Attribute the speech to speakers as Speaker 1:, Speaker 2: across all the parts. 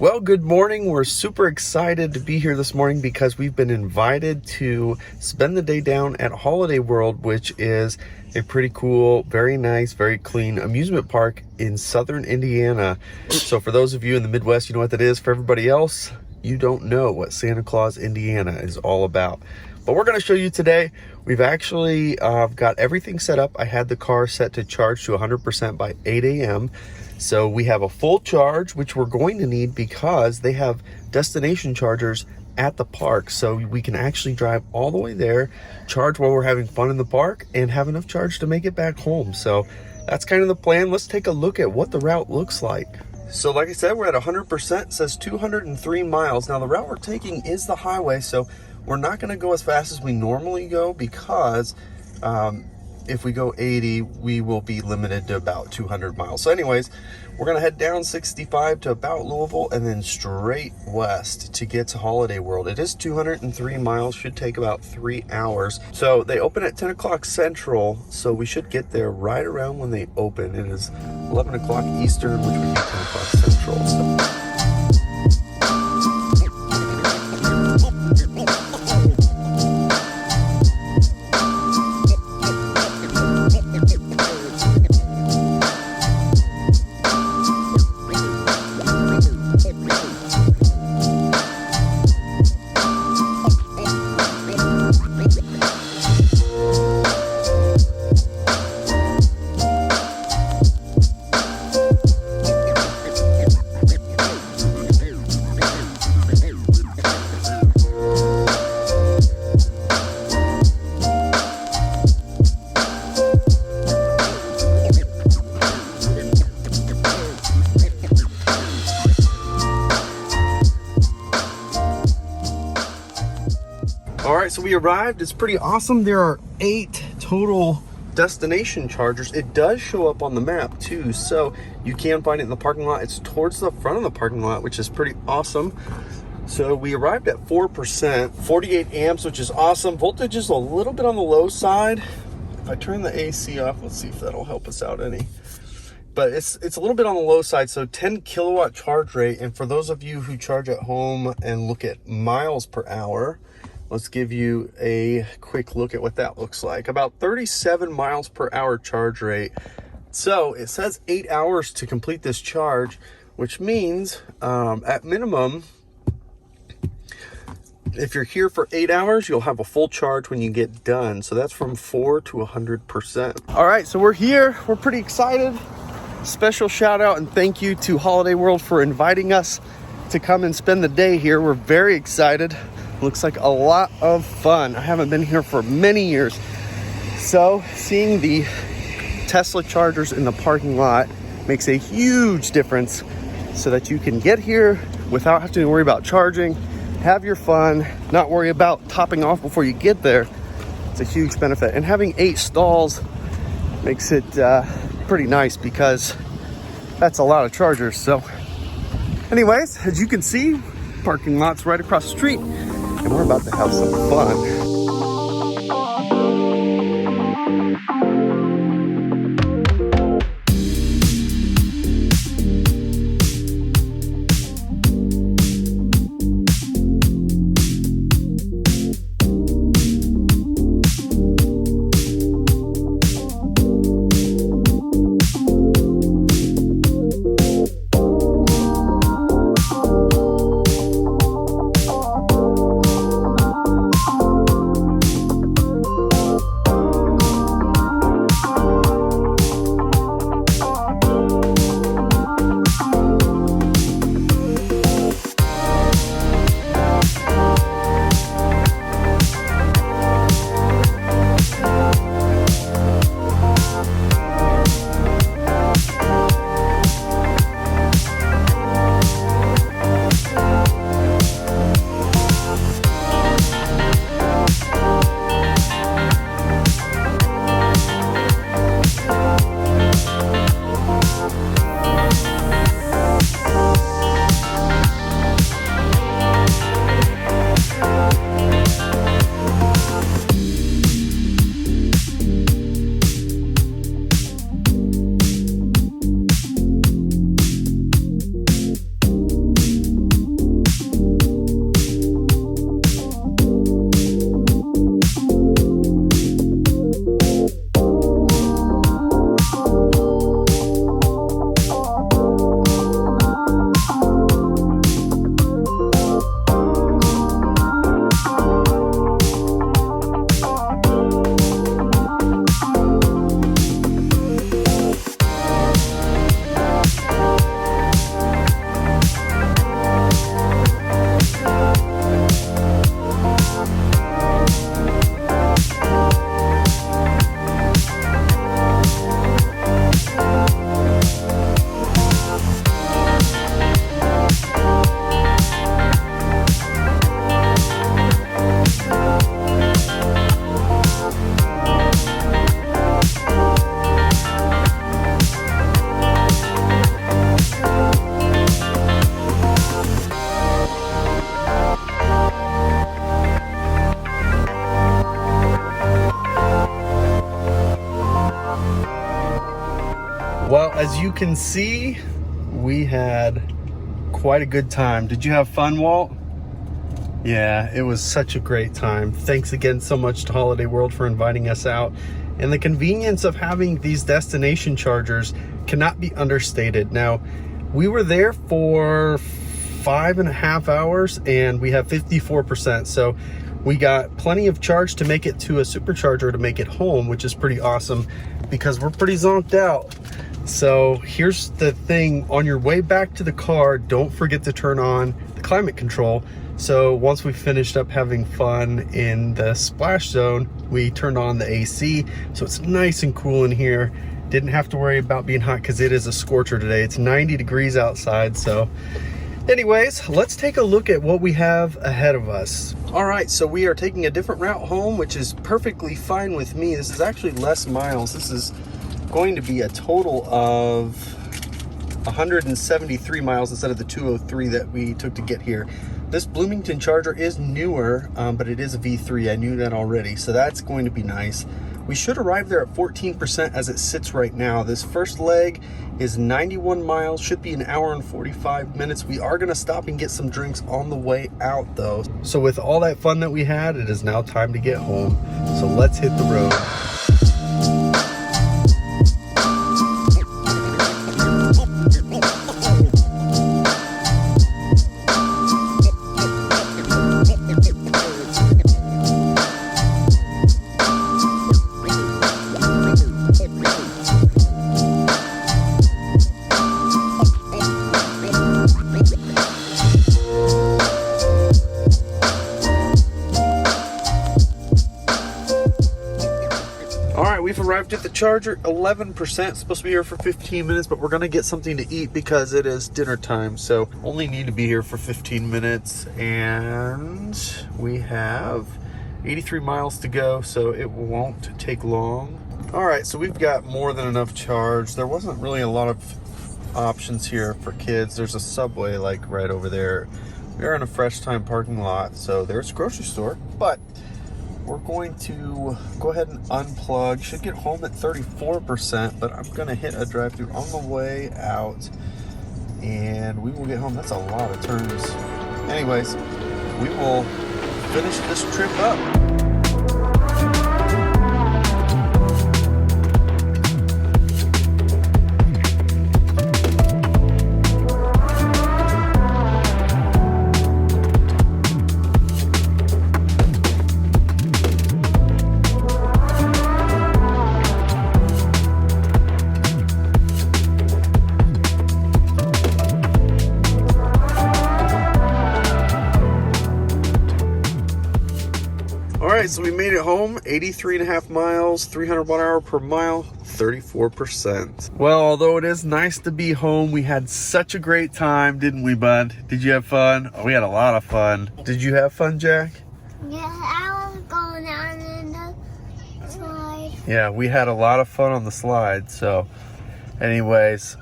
Speaker 1: Well, good morning. We're super excited to be here this morning because we've been invited to spend the day down at Holiday World, which is a pretty cool, very nice, very clean amusement park in southern Indiana. So for those of you in the Midwest, you know what that is. For everybody else, you don't know what Santa Claus, Indiana is all about. But we're going to show you today. We've actually got everything set up. I had the car set to charge to 100% by 8 a.m. So we have a full charge, which we're going to need because they have destination chargers at the park. So we can actually drive all the way there, charge while we're having fun in the park, and have enough charge to make it back home. So that's kind of the plan. Let's take a look at what the route looks like. So like I said, we're at 100%. It says 203 miles. Now the route we're taking is the highway, so we're not going to go as fast as we normally go because if we go 80, we will be limited to about 200 miles. So anyways, we're going to head down 65 to about Louisville and then straight west to get to Holiday World. It is 203 miles, should take about 3 hours. So they open at 10 o'clock Central, so we should get there right around when they open. It is 11 o'clock Eastern, which would be 10 o'clock Central. So. All right, so we arrived. It's pretty awesome. There are 8 total destination chargers. It does show up on the map too, so you can find it in the parking lot. It's towards the front of the parking lot, which is pretty awesome. So we arrived at 4%, 48 amps, which is awesome. Voltage is a little bit on the low side. If I turn the AC off, let's see if that'll help us out any. But it's a little bit on the low side, so 10 kilowatt charge rate. And for those of you who charge at home and look at miles per hour, let's give you a quick look at what that looks like. About 37 miles per hour charge rate. So it says 8 hours to complete this charge, which means at minimum, if you're here for 8 hours, you'll have a full charge when you get done. So that's from 4 to 100%. All right, so we're here. We're pretty excited. Special shout out and thank you to Holiday World for inviting us to come and spend the day here. We're very excited. Looks like a lot of fun. I haven't been here for many years. So seeing the Tesla chargers in the parking lot makes a huge difference so that you can get here without having to worry about charging, have your fun, not worry about topping off before you get there. It's a huge benefit. And having 8 stalls makes it pretty nice because that's a lot of chargers. So anyways, as you can see, parking lot's right across the street. And we're about to have some fun. as you can see, we had quite a good time. Did you have fun, Walt? Yeah, it was such a great time. Thanks again so much to Holiday World for inviting us out. And the convenience of having these destination chargers cannot be understated. Now, we were there for 5.5 hours and we have 54%. So we got plenty of charge to make it to a supercharger to make it home, which is pretty awesome because we're pretty zonked out. So here's the thing, on your way back to the car, don't forget to turn on the climate control. So once we finished up having fun in the splash zone, we turned on the AC. So it's nice and cool in here. Didn't have to worry about being hot because it is a scorcher today. It's 90 degrees outside. So anyways, let's take a look at what we have ahead of us. All right, so we are taking a different route home, which is perfectly fine with me. This is actually less miles. This is going to be a total of 173 miles instead of the 203 that we took to get here. This Bloomington charger is newer, but it is a V3. I knew that already, so that's going to be nice. We should arrive there at 14% as it sits right now. This first leg is 91 miles, should be an hour and 45 minutes. We are gonna stop and get some drinks on the way out though. So with all that fun that we had, it is now time to get home. So let's hit the road. We've arrived at the charger, 11%, supposed to be here for 15 minutes, but we're gonna get something to eat because it is dinner time, so only need to be here for 15 minutes, and we have 83 miles to go, so it won't take long. All right, so we've got more than enough charge. There wasn't really a lot of options here for kids. There's a Subway like right over there. We are in a Fresh Time parking lot, so there's a grocery store, but we're going to go ahead and unplug. Should get home at 34%, but I'm gonna hit a drive-through on the way out and we will get home. That's a lot of turns. Anyways, we will finish this trip up. So we made it home, 83.5 miles, 300 watt hour per mile, 34%. Well, although it is nice to be home, we had such a great time, didn't we, bud? Did you have fun? Oh, we had a lot of fun. Did you have fun, Jack?
Speaker 2: Yeah, I was going down in the slide.
Speaker 1: Yeah, we had a lot of fun on the slide. So anyways,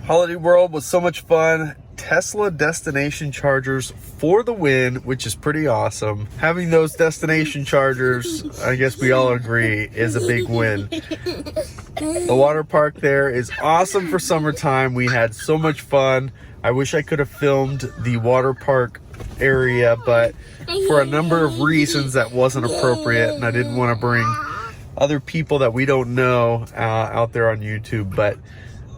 Speaker 1: Holiday World was so much fun. Tesla destination chargers for the win, which is pretty awesome. Having those destination chargers, I guess we all agree, is a big win. The water park there is awesome for summertime. We had so much fun. I wish I could have filmed the water park area, but for a number of reasons that wasn't appropriate, and I didn't want to bring other people that we don't know out there on YouTube. But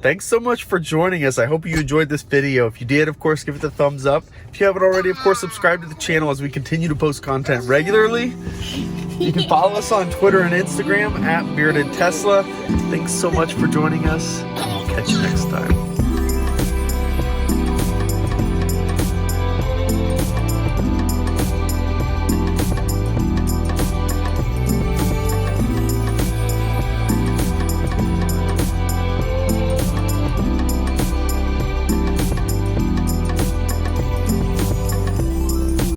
Speaker 1: thanks so much for joining us. I hope you enjoyed this video. If you did, of course, give it a thumbs up. If you haven't already, of course, subscribe to the channel as we continue to post content regularly. You can follow us on Twitter and Instagram at Bearded Tesla. Thanks so much for joining us, and we'll catch you next time.